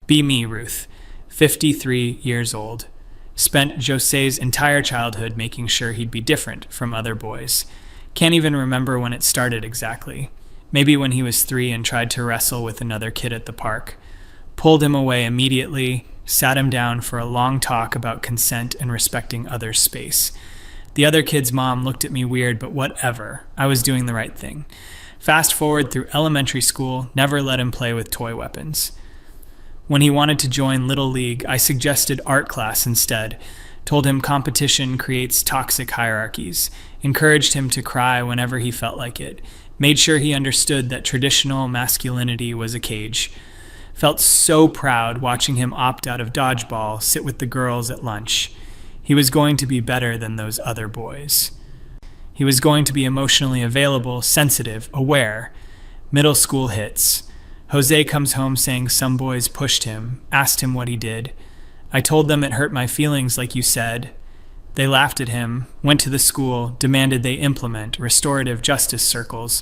Be me, Ruth, 53 years old. Spent Jose's entire childhood making sure he'd be different from other boys. Can't even remember when it started exactly. Maybe when he was 3 and tried to wrestle with another kid at the park. Pulled him away immediately, sat him down for a long talk about consent and respecting others' space. The other kid's mom looked at me weird, but whatever. I was doing the right thing. Fast forward through elementary school, never let him play with toy weapons. When he wanted to join Little League, I suggested art class instead. Told him competition creates toxic hierarchies. Encouraged him to cry whenever he felt like it. Made sure he understood that traditional masculinity was a cage. Felt so proud watching him opt out of dodgeball, sit with the girls at lunch. He was going to be better than those other boys. He was going to be emotionally available, sensitive, aware. Middle school hits. Jose comes home saying some boys pushed him, asked him what he did. I told them it hurt my feelings like you said. They laughed at him, went to the school, demanded they implement restorative justice circles,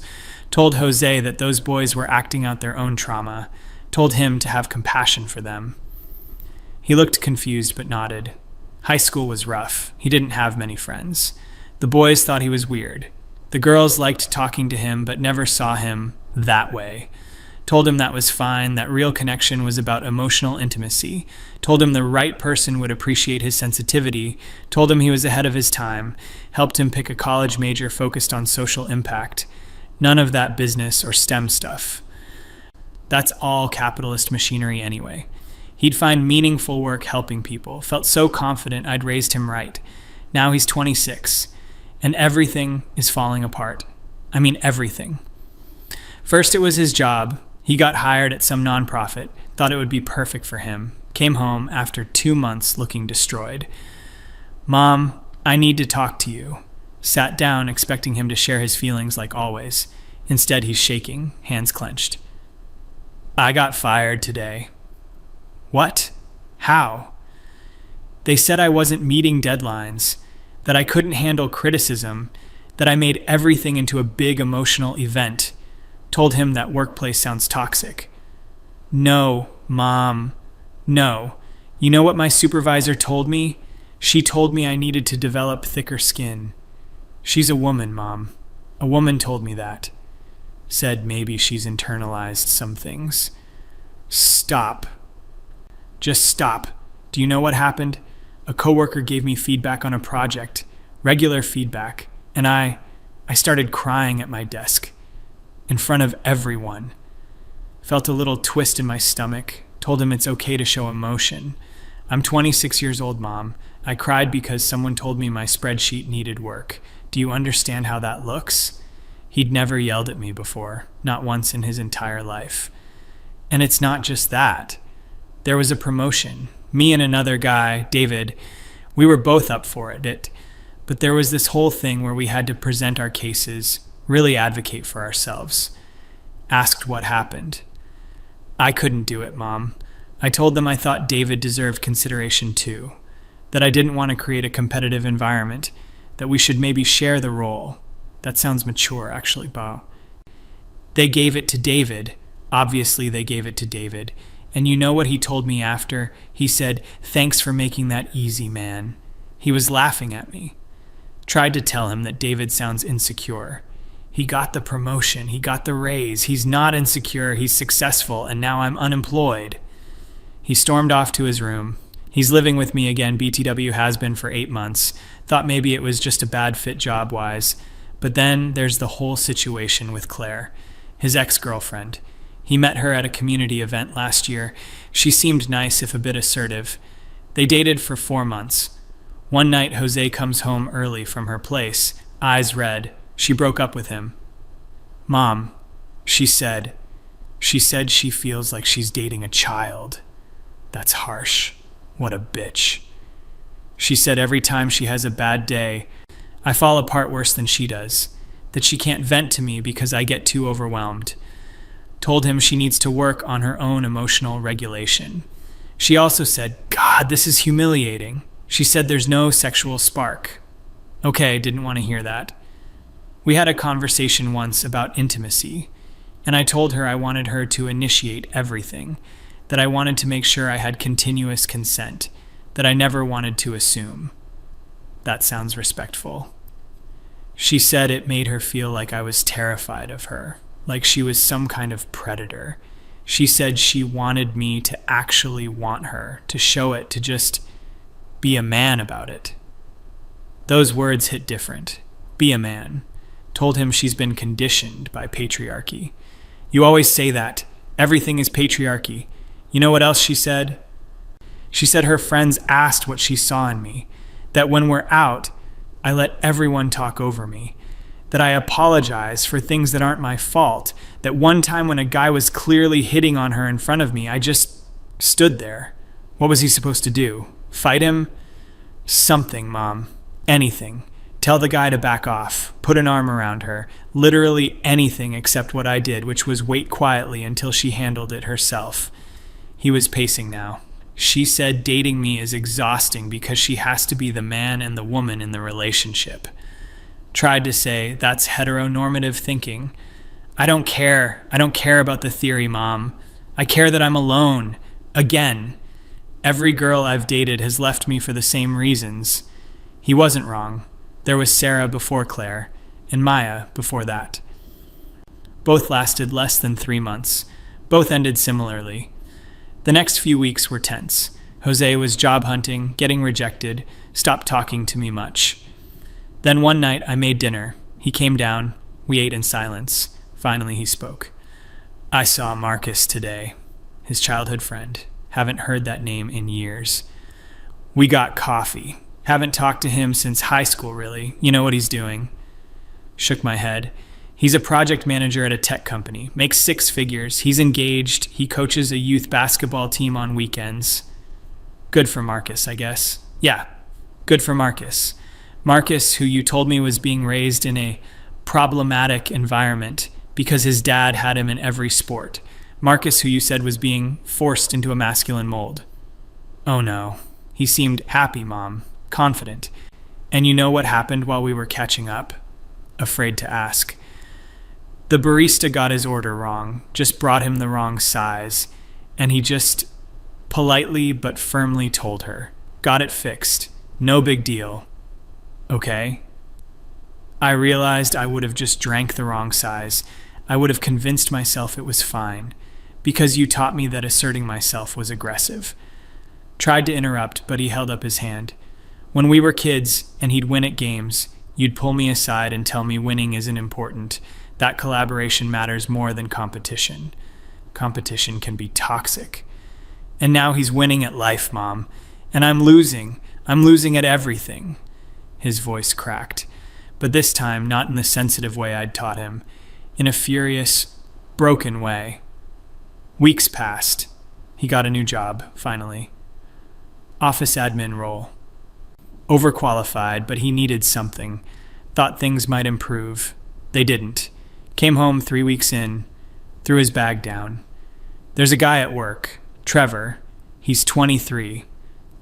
told Jose that those boys were acting out their own trauma, told him to have compassion for them. He looked confused but nodded. High school was rough. He didn't have many friends. The boys thought he was weird. The girls liked talking to him but never saw him that way. Told him that was fine, that real connection was about emotional intimacy. Told him the right person would appreciate his sensitivity. Told him he was ahead of his time. Helped him pick a college major focused on social impact. None of that business or STEM stuff. That's all capitalist machinery anyway. He'd find meaningful work helping people. Felt so confident I'd raised him right. Now he's 26, and everything is falling apart. I mean everything. First it was his job. He got hired at some nonprofit, thought it would be perfect for him. Came home after 2 months looking destroyed. Mom, I need to talk to you. Sat down expecting him to share his feelings like always. Instead he's shaking, hands clenched. I got fired today. What? How? They said I wasn't meeting deadlines, that I couldn't handle criticism, that I made everything into a big emotional event. Told him that workplace sounds toxic. No, Mom, no. You know what my supervisor told me? She told me I needed to develop thicker skin. She's a woman, Mom. A woman told me that. Said maybe she's internalized some things. Stop. Just stop. Do you know what happened? A coworker gave me feedback on a project, regular feedback, and I started crying at my desk. In front of everyone. Felt a little twist in my stomach. Told him it's okay to show emotion. I'm 26 years old, Mom. I cried because someone told me my spreadsheet needed work. Do you understand how that looks? He'd never yelled at me before, not once in his entire life. And it's not just that. There was a promotion. Me and another guy, David, we were both up for it. But there was this whole thing where we had to present our cases, really advocate for ourselves. Asked what happened. I couldn't do it, Mom. I told them I thought David deserved consideration too. That I didn't want to create a competitive environment. That we should maybe share the role. That sounds mature, actually, Bo. They gave it to David. Obviously, they gave it to David. And you know what he told me after? He said, "Thanks for making that easy, man." He was laughing at me. Tried to tell him that David sounds insecure. He got the promotion, he got the raise, he's not insecure, he's successful, and now I'm unemployed. He stormed off to his room. He's living with me again, BTW has been for 8 months. Thought maybe it was just a bad fit job-wise. But then there's the whole situation with Claire, his ex-girlfriend. He met her at a community event last year. She seemed nice, if a bit assertive. They dated for 4 months. One night, Jose comes home early from her place, eyes red. She broke up with him. Mom, she said she feels like she's dating a child. That's harsh. What a bitch. She said every time she has a bad day, I fall apart worse than she does. That she can't vent to me because I get too overwhelmed. Told him she needs to work on her own emotional regulation. She also said, God, this is humiliating. She said there's no sexual spark. Okay, didn't want to hear that. We had a conversation once about intimacy, and I told her I wanted her to initiate everything, that I wanted to make sure I had continuous consent, that I never wanted to assume. That sounds respectful. She said it made her feel like I was terrified of her, like she was some kind of predator. She said she wanted me to actually want her, to show it, to just be a man about it. Those words hit different. Be a man. Told him she's been conditioned by patriarchy. You always say that. Everything is patriarchy. You know what else she said? She said her friends asked what she saw in me, that when we're out, I let everyone talk over me, that I apologize for things that aren't my fault, that one time when a guy was clearly hitting on her in front of me, I just stood there. What was he supposed to do? Fight him? Something, Mom. Anything. Tell the guy to back off. Put an arm around her. Literally anything except what I did, which was wait quietly until she handled it herself. He was pacing now. She said dating me is exhausting because she has to be the man and the woman in the relationship. Tried to say that's heteronormative thinking. I don't care. I don't care about the theory, Mom. I care that I'm alone. Again. Every girl I've dated has left me for the same reasons. He wasn't wrong. There was Sarah before Claire, and Maya before that. Both lasted less than 3 months. Both ended similarly. The next few weeks were tense. Jose was job hunting, getting rejected, stopped talking to me much. Then one night I made dinner. He came down. We ate in silence. Finally he spoke. I saw Marcus today, his childhood friend. Haven't heard that name in years. We got coffee. Haven't talked to him since high school, really. You know what he's doing. Shook my head. He's a project manager at a tech company. Makes 6 figures. He's engaged. He coaches a youth basketball team on weekends. Good for Marcus, I guess. Yeah, good for Marcus. Marcus, who you told me was being raised in a problematic environment because his dad had him in every sport. Marcus, who you said was being forced into a masculine mold. Oh no. He seemed happy, Mom. Confident. And you know what happened while we were catching up? Afraid to ask. The barista got his order wrong, just brought him the wrong size, and he just politely but firmly told her. Got it fixed. No big deal. Okay? I realized I would have just drank the wrong size. I would have convinced myself it was fine, because you taught me that asserting myself was aggressive. Tried to interrupt, but he held up his hand. When we were kids and he'd win at games, you'd pull me aside and tell me winning isn't important. That collaboration matters more than competition. Competition can be toxic. And now he's winning at life, Mom. And I'm losing. I'm losing at everything. His voice cracked. But this time, not in the sensitive way I'd taught him. In a furious, broken way. Weeks passed. He got a new job, finally. Office admin role. Overqualified, but he needed something. Thought things might improve. They didn't. Came home 3 weeks in. Threw his bag down. There's a guy at work. Trevor. He's 23.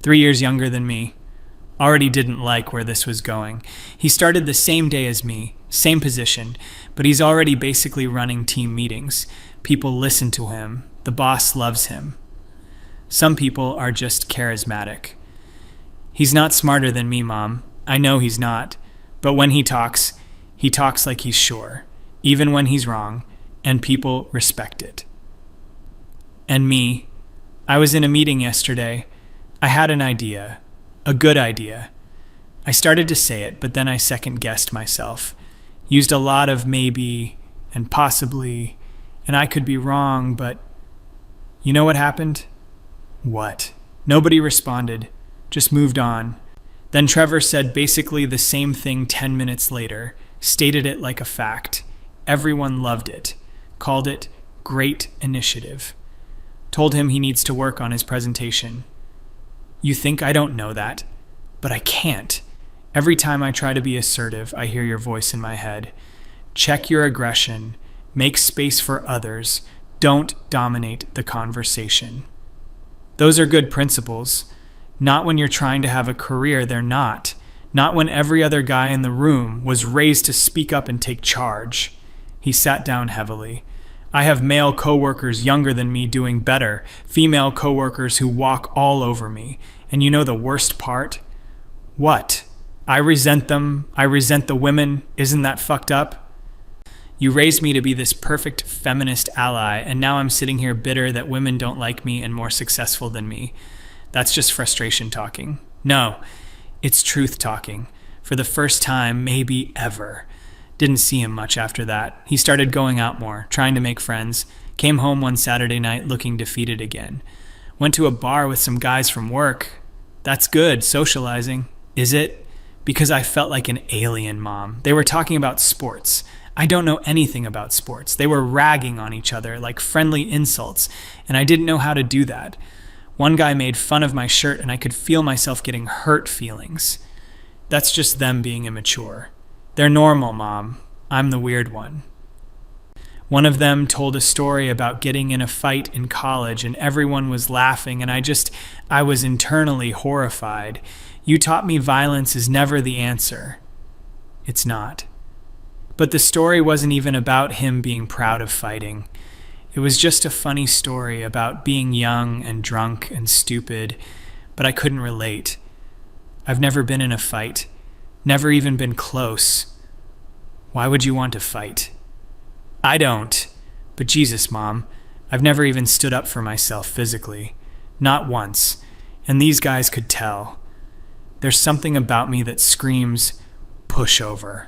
3 years younger than me. Already didn't like where this was going. He started the same day as me. Same position. But he's already basically running team meetings. People listen to him. The boss loves him. Some people are just charismatic. He's not smarter than me, Mom. I know he's not. But when he talks like he's sure, even when he's wrong, and people respect it. And me, I was in a meeting yesterday. I had an idea, a good idea. I started to say it, but then I second-guessed myself. Used a lot of maybe and possibly, and I could be wrong, but you know what happened? What? Nobody responded. Just moved on. Then Trevor said basically the same thing 10 minutes later, stated it like a fact. Everyone loved it. Called it great initiative. Told him he needs to work on his presentation. You think I don't know that? But I can't. Every time I try to be assertive, I hear your voice in my head. Check your aggression. Make space for others. Don't dominate the conversation. Those are good principles. Not when you're trying to have a career, they're not. Not when every other guy in the room was raised to speak up and take charge. He sat down heavily. I have male coworkers younger than me doing better, female coworkers who walk all over me. And you know the worst part? What? I resent them. I resent the women. Isn't that fucked up? You raised me to be this perfect feminist ally, and now I'm sitting here bitter that women don't like me and more successful than me. That's just frustration talking. No, it's truth talking. For the first time, maybe ever. Didn't see him much after that. He started going out more, trying to make friends. Came home one Saturday night looking defeated again. Went to a bar with some guys from work. That's good, socializing. Is it? Because I felt like an alien, Mom. They were talking about sports. I don't know anything about sports. They were ragging on each other like friendly insults, and I didn't know how to do that. One guy made fun of my shirt, and I could feel myself getting hurt feelings. That's just them being immature. They're normal, Mom. I'm the weird one. One of them told a story about getting in a fight in college, and everyone was laughing, and I was internally horrified. You taught me violence is never the answer. It's not. But the story wasn't even about him being proud of fighting. It was just a funny story about being young and drunk and stupid, but I couldn't relate. I've never been in a fight. Never even been close. Why would you want to fight? I don't. But Jesus, Mom, I've never even stood up for myself physically. Not once. And these guys could tell. There's something about me that screams, pushover.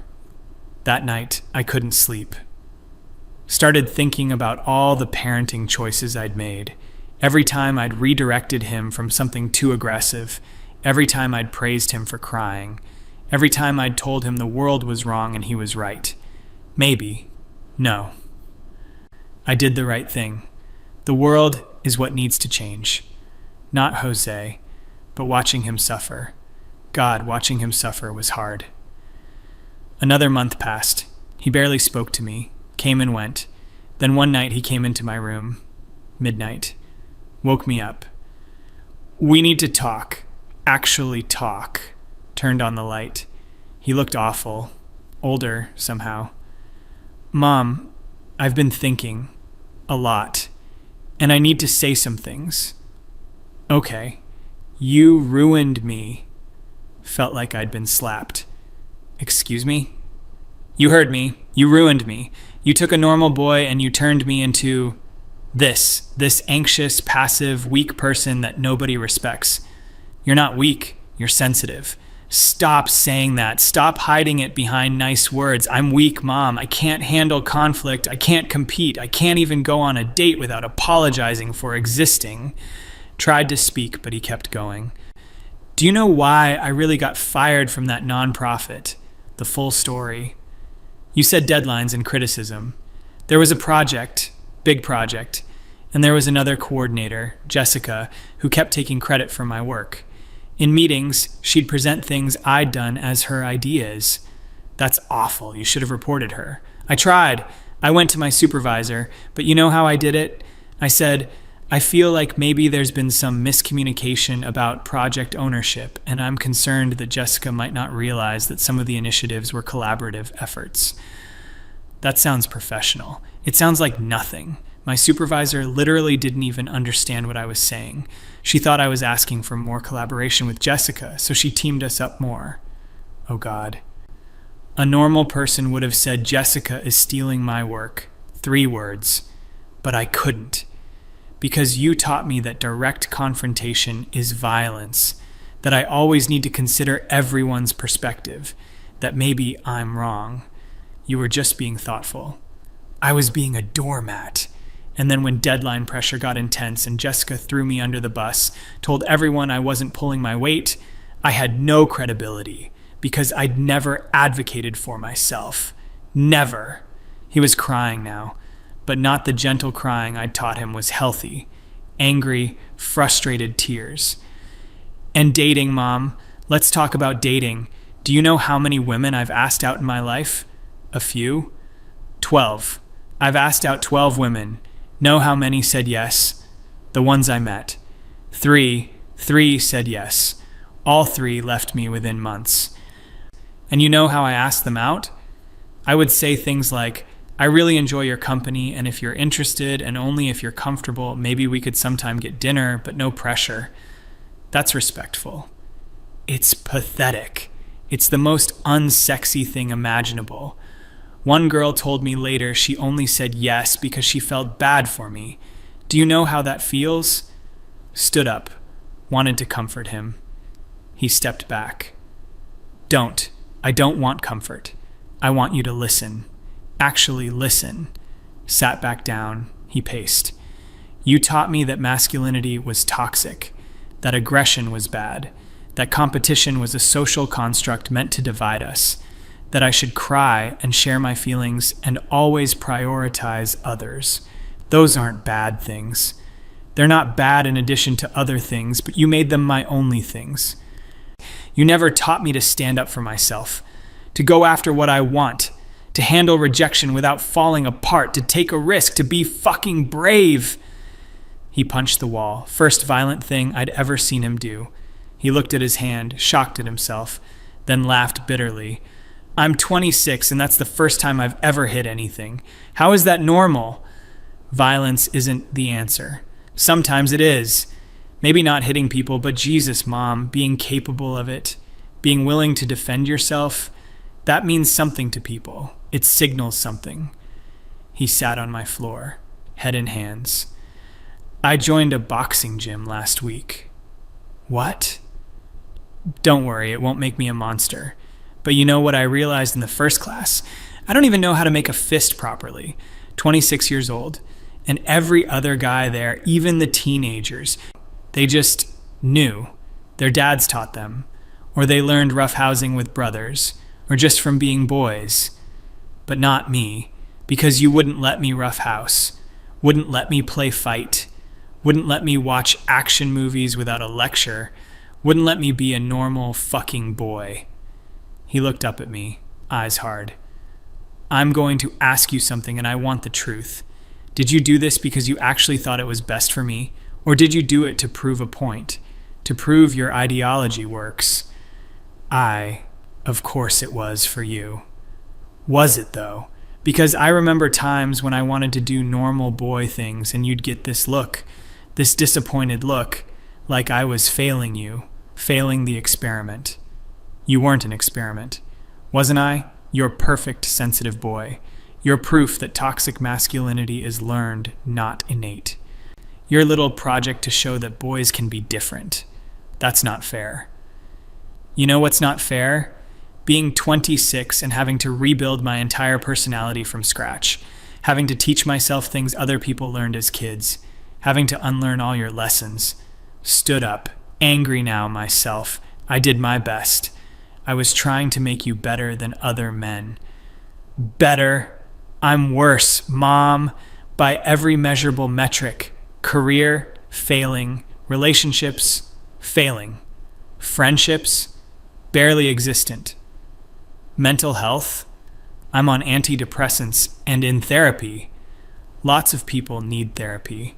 That night, I couldn't sleep. Started thinking about all the parenting choices I'd made. Every time I'd redirected him from something too aggressive. Every time I'd praised him for crying. Every time I'd told him the world was wrong and he was right. Maybe. No. I did the right thing. The world is what needs to change. Not Jose, but watching him suffer. God, watching him suffer was hard. Another month passed. He barely spoke to me, came and went. Then one night he came into my room, midnight, woke me up. We need to talk. Actually talk. Turned on the light. He looked awful, older somehow. Mom, I've been thinking a lot, and I need to say some things. Okay, you ruined me. Felt like I'd been slapped. Excuse me? You heard me. You ruined me. You took a normal boy and you turned me into this anxious, passive, weak person that nobody respects. You're not weak. You're sensitive. Stop saying that. Stop hiding it behind nice words. I'm weak, Mom. I can't handle conflict. I can't compete. I can't even go on a date without apologizing for existing. Tried to speak, but he kept going. Do you know why I really got fired from that nonprofit? The full story. You said deadlines and criticism. There was a project, big project, and there was another coordinator, Jessica, who kept taking credit for my work. In meetings, she'd present things I'd done as her ideas. That's awful. You should have reported her. I tried. I went to my supervisor, but you know how I did it? I said, I feel like maybe there's been some miscommunication about project ownership, and I'm concerned that Jessica might not realize that some of the initiatives were collaborative efforts. That sounds professional. It sounds like nothing. My supervisor literally didn't even understand what I was saying. She thought I was asking for more collaboration with Jessica, so she teamed us up more. Oh God. A normal person would have said Jessica is stealing my work. 3 words. But I couldn't. Because you taught me that direct confrontation is violence, that I always need to consider everyone's perspective, that maybe I'm wrong. You were just being thoughtful. I was being a doormat. And then when deadline pressure got intense and Jessica threw me under the bus, told everyone I wasn't pulling my weight, I had no credibility because I'd never advocated for myself. Never. He was crying now, but not the gentle crying I'd taught him was healthy. Angry, frustrated tears. And dating, Mom. Let's talk about dating. Do you know how many women I've asked out in my life? A few? 12. I've asked out 12 women. Know how many said yes? The ones I met. 3 said yes. All 3 left me within months. And you know how I asked them out? I would say things like, I really enjoy your company, and if you're interested, and only if you're comfortable, maybe we could sometime get dinner, but no pressure. That's respectful. It's pathetic. It's the most unsexy thing imaginable. One girl told me later she only said yes because she felt bad for me. Do you know how that feels? Stood up, wanted to comfort him. He stepped back. Don't. I don't want comfort. I want you to listen. Actually listen. Sat back down. He paced. You taught me that masculinity was toxic, that aggression was bad, that competition was a social construct meant to divide us, that I should cry and share my feelings and always prioritize others. Those aren't bad things. They're not bad in addition to other things, but you made them my only things. You never taught me to stand up for myself, to go after what I want, to handle rejection without falling apart, to take a risk, to be fucking brave. He punched the wall, first violent thing I'd ever seen him do. He looked at his hand, shocked at himself, then laughed bitterly. I'm 26 and that's the first time I've ever hit anything. How is that normal? Violence isn't the answer. Sometimes it is. Maybe not hitting people, but Jesus, Mom, being capable of it, being willing to defend yourself, that means something to people. It signals something. He sat on my floor, head in hands. I joined a boxing gym last week. What? Don't worry, it won't make me a monster. But you know what I realized in the first class? I don't even know how to make a fist properly. 26 years old. And every other guy there, even the teenagers, they just knew. Their dads taught them. Or they learned roughhousing with brothers. Or just from being boys. But not me. Because you wouldn't let me roughhouse. Wouldn't let me play fight. Wouldn't let me watch action movies without a lecture. Wouldn't let me be a normal fucking boy. He looked up at me, eyes hard. I'm going to ask you something and I want the truth. Did you do this because you actually thought it was best for me? Or did you do it to prove a point? To prove your ideology works? Of course it was for you. Was it though? Because I remember times when I wanted to do normal boy things and you'd get this look, this disappointed look, like I was failing you, failing the experiment. You weren't an experiment. Wasn't I? Your perfect, sensitive boy. Your proof that toxic masculinity is learned, not innate. Your little project to show that boys can be different. That's not fair. You know what's not fair? Being 26 and having to rebuild my entire personality from scratch. Having to teach myself things other people learned as kids. Having to unlearn all your lessons. Stood up, angry now myself. I did my best. I was trying to make you better than other men. Better? I'm worse, Mom, by every measurable metric. Career, failing. Relationships, failing. Friendships, barely existent. Mental health, I'm on antidepressants and in therapy. Lots of people need therapy.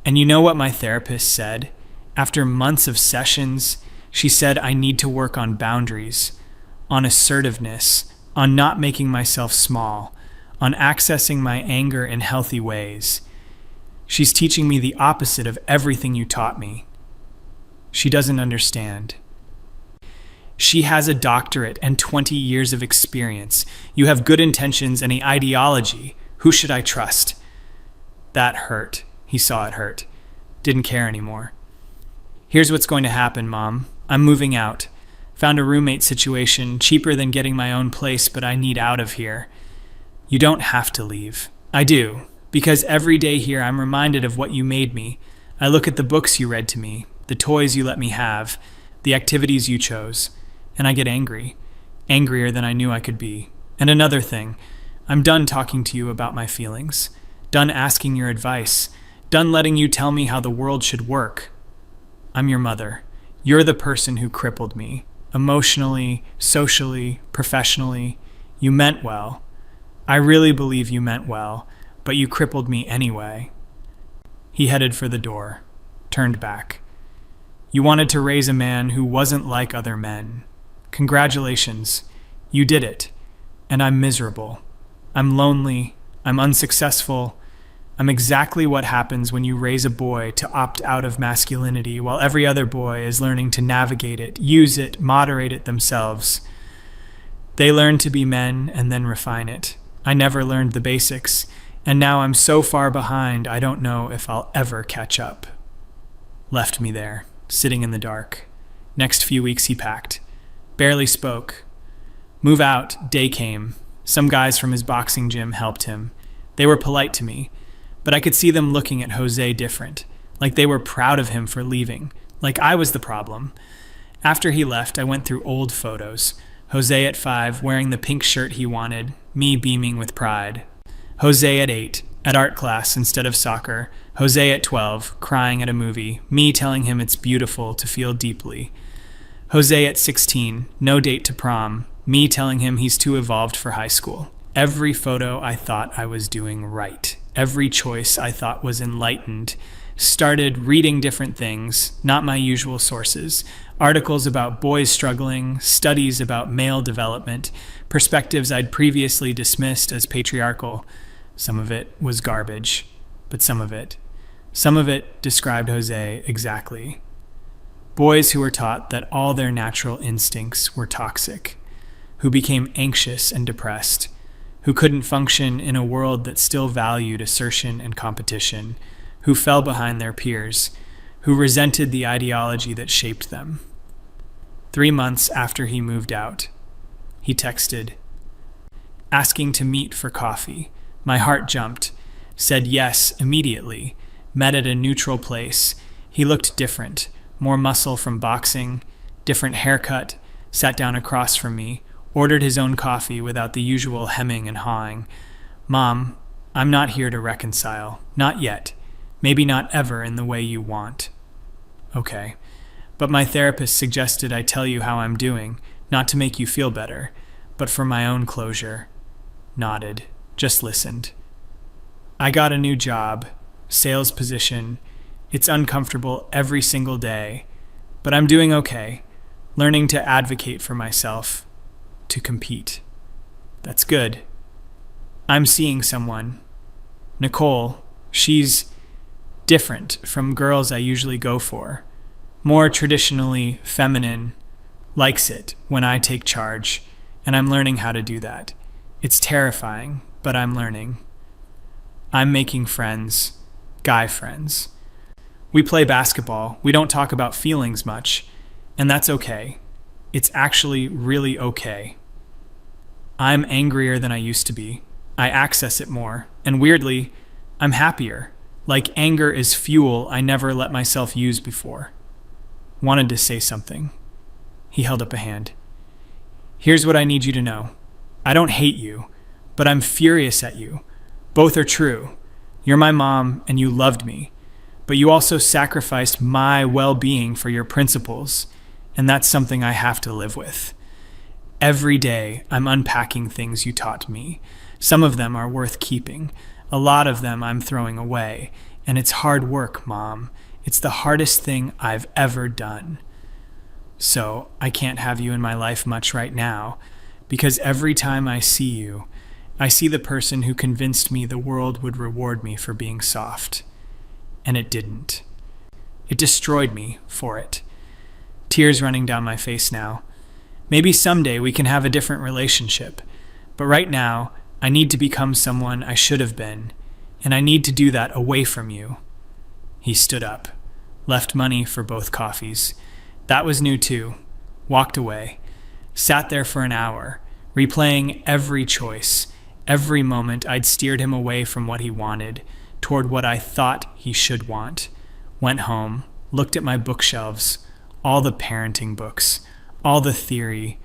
And you know what my therapist said? After months of sessions, she said I need to work on boundaries, on assertiveness, on not making myself small, on accessing my anger in healthy ways. She's teaching me the opposite of everything you taught me. She doesn't understand. She has a doctorate and 20 years of experience. You have good intentions and an ideology. Who should I trust? That hurt. He saw it hurt. Didn't care anymore. Here's what's going to happen, Mom. I'm moving out. Found a roommate situation, cheaper than getting my own place, but I need out of here. You don't have to leave. I do, because every day here I'm reminded of what you made me. I look at the books you read to me, the toys you let me have, the activities you chose, and I get angry. Angrier than I knew I could be. And another thing, I'm done talking to you about my feelings. Done asking your advice. Done letting you tell me how the world should work. I'm your mother. You're the person who crippled me. Emotionally, socially, professionally. You meant well. I really believe you meant well, but you crippled me anyway. He headed for the door, turned back. You wanted to raise a man who wasn't like other men. Congratulations. You did it. And I'm miserable. I'm lonely. I'm unsuccessful. I'm exactly what happens when you raise a boy to opt out of masculinity while every other boy is learning to navigate it, use it, moderate it themselves. They learn to be men and then refine it. I never learned the basics, and now I'm so far behind I don't know if I'll ever catch up. Left me there, sitting in the dark. Next few weeks he packed. Barely spoke. Move out, day came. Some guys from his boxing gym helped him. They were polite to me, but I could see them looking at Jose different, like they were proud of him for leaving, like I was the problem. After he left, I went through old photos. Jose at 5, wearing the pink shirt he wanted, me beaming with pride. Jose at 8, at art class instead of soccer. Jose at 12, crying at a movie, me telling him it's beautiful to feel deeply. Jose at 16, no date to prom, me telling him he's too evolved for high school. Every photo I thought I was doing right. Every choice I thought was enlightened. Started reading different things, not my usual sources. Articles about boys struggling, studies about male development, perspectives I'd previously dismissed as patriarchal. Some of it was garbage, but some of it described Jose exactly. Boys who were taught that all their natural instincts were toxic, who became anxious and depressed, who couldn't function in a world that still valued assertion and competition, who fell behind their peers, who resented the ideology that shaped them. 3 months after he moved out, he texted, asking to meet for coffee. My heart jumped, said yes immediately, met at a neutral place. He looked different, more muscle from boxing, different haircut, sat down across from me, ordered his own coffee without the usual hemming and hawing. Mom, I'm not here to reconcile. Not yet. Maybe not ever in the way you want. Okay. But my therapist suggested I tell you how I'm doing, not to make you feel better, but for my own closure. Nodded. Just listened. I got a new job, sales position. It's uncomfortable every single day, but I'm doing okay, learning to advocate for myself, to compete. That's good. I'm seeing someone. Nicole, she's different from girls I usually go for. More traditionally feminine, likes it when I take charge, and I'm learning how to do that. It's terrifying, but I'm learning. I'm making friends, guy friends. We play basketball. We don't talk about feelings much, and that's okay. It's actually really okay. I'm angrier than I used to be. I access it more, and weirdly, I'm happier. Like anger is fuel I never let myself use before. Wanted to say something. He held up a hand. Here's what I need you to know. I don't hate you, but I'm furious at you. Both are true. You're my mom, and you loved me. But you also sacrificed my well-being for your principles, and that's something I have to live with. Every day, I'm unpacking things you taught me. Some of them are worth keeping. A lot of them I'm throwing away. And it's hard work, Mom. It's the hardest thing I've ever done. So I can't have you in my life much right now, because every time I see you, I see the person who convinced me the world would reward me for being soft. And it didn't. It destroyed me for it. Tears running down my face now. Maybe someday we can have a different relationship, but right now, I need to become someone I should have been, and I need to do that away from you. He stood up, left money for both coffees. That was new too. Walked away. Sat there for an hour, replaying every choice, every moment I'd steered him away from what he wanted, toward what I thought he should want. Went home, looked at my bookshelves, all the parenting books, all the theory,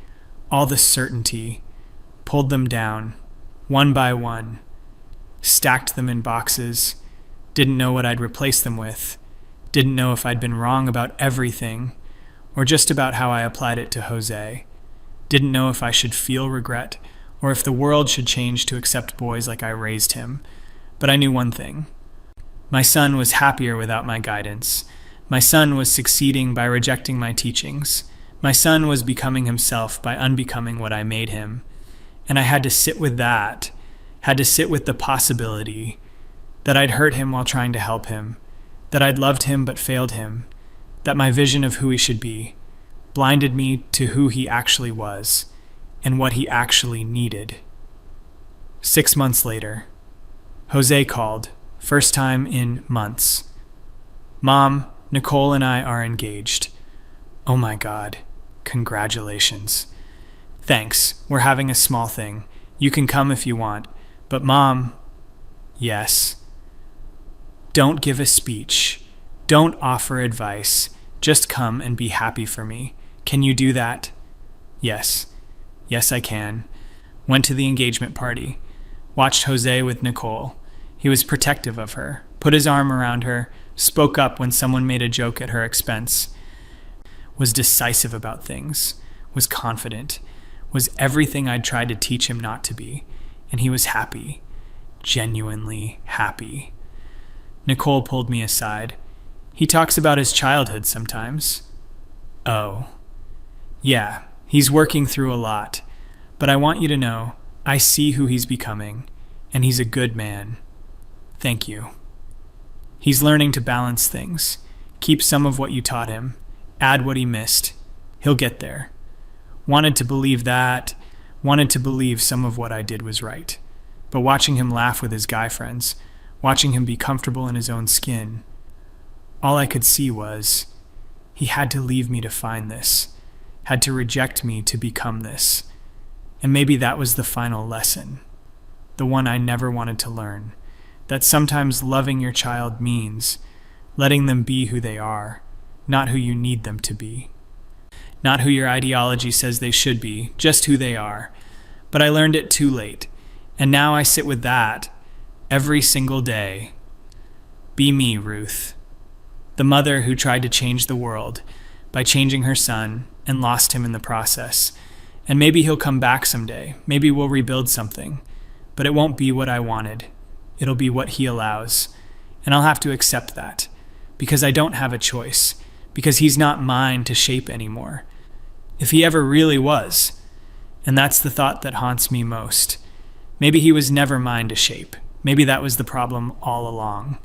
all the certainty, pulled them down, one by one, stacked them in boxes, didn't know what I'd replace them with, didn't know if I'd been wrong about everything, or just about how I applied it to Jose, didn't know if I should feel regret, or if the world should change to accept boys like I raised him. But I knew one thing. My son was happier without my guidance. My son was succeeding by rejecting my teachings. My son was becoming himself by unbecoming what I made him. And I had to sit with that, had to sit with the possibility that I'd hurt him while trying to help him, that I'd loved him but failed him, that my vision of who he should be blinded me to who he actually was and what he actually needed. 6 months later, Jose called, first time in months. Mom, Nicole and I are engaged. Oh my God, congratulations. Thanks, we're having a small thing. You can come if you want. But Mom, yes. Don't give a speech. Don't offer advice. Just come and be happy for me. Can you do that? Yes. Yes, I can. Went to the engagement party. Watched Jose with Nicole. He was protective of her, put his arm around her, spoke up when someone made a joke at her expense, was decisive about things, was confident, was everything I'd tried to teach him not to be, and he was happy, genuinely happy. Nicole pulled me aside. He talks about his childhood sometimes. Oh. Yeah, he's working through a lot, but I want you to know I see who he's becoming, and he's a good man. Thank you. He's learning to balance things, keep some of what you taught him, add what he missed. He'll get there. Wanted to believe that, wanted to believe some of what I did was right. But watching him laugh with his guy friends, watching him be comfortable in his own skin, all I could see was he had to leave me to find this, had to reject me to become this. And maybe that was the final lesson, the one I never wanted to learn, that sometimes loving your child means letting them be who they are, not who you need them to be. Not who your ideology says they should be, just who they are. But I learned it too late, and now I sit with that every single day. Be me, Ruth. The mother who tried to change the world by changing her son and lost him in the process. And maybe he'll come back someday. Maybe we'll rebuild something. But it won't be what I wanted. It'll be what he allows. And I'll have to accept that. Because I don't have a choice. Because he's not mine to shape anymore. If he ever really was. And that's the thought that haunts me most. Maybe he was never mine to shape. Maybe that was the problem all along.